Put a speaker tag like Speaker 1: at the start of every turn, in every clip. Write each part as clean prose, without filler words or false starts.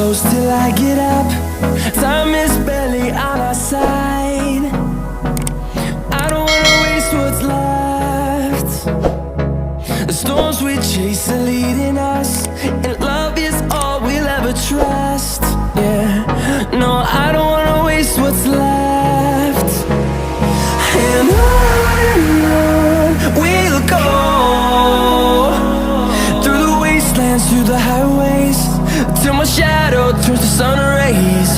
Speaker 1: close till I get up. Time is barely on our side. I don't wanna waste what's left. The storms we chase are leading us, and love is all we'll ever trust. Yeah, no, I don't wanna waste what's left. And on we'll go, through the wastelands, through the highways, till my shadow turns to sun rays.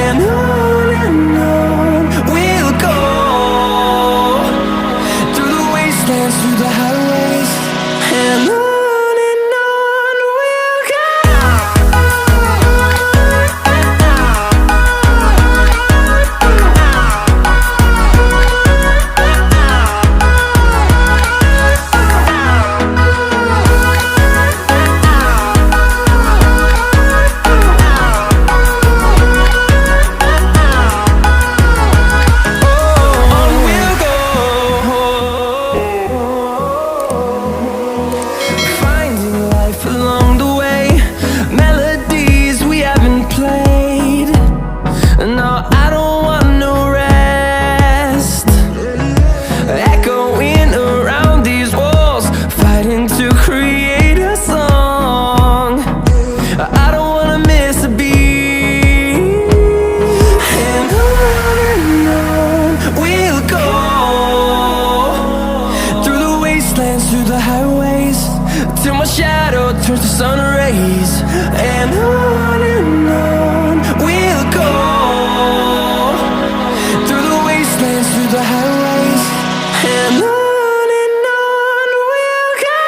Speaker 1: And on we'll go, through the wastelands, through the highways, and on we'll go. Through the highways, till my shadow turns to sun rays. And on we'll go, through the wastelands, through the highways, and on we'll go.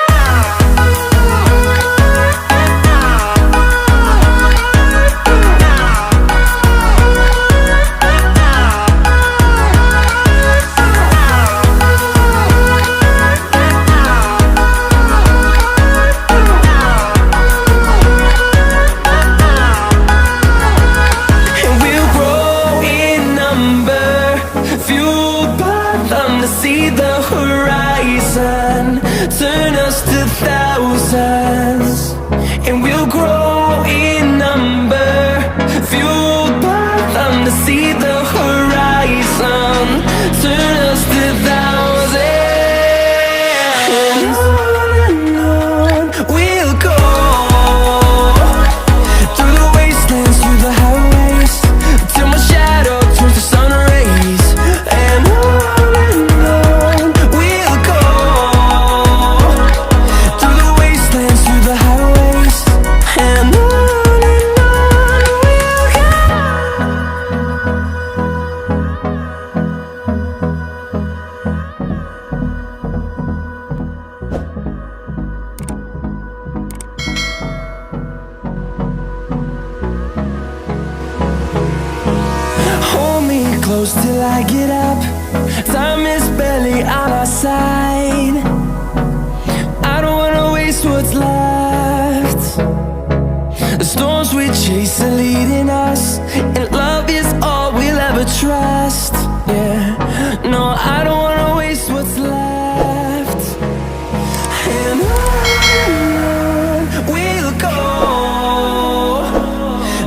Speaker 1: See the horizon turn us to thousands, and we'll grow in number, fueled by them. To see the horizon turn us to thousands, and on we'll go, through the wastelands, through the highways, till my shadow turns to sun rays. And close till I get up. Time is barely on our side. I don't wanna waste what's left. The storms we chase are leading us, and love is all we'll ever trust. Yeah, no, I don't wanna waste what's left. And on we'll go,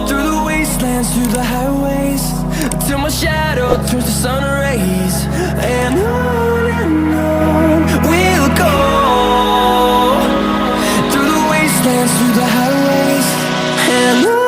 Speaker 1: through the wastelands, through the highways, till my shadow turns to sun rays. And on we'll go, through the wastelands, through the highways, and on.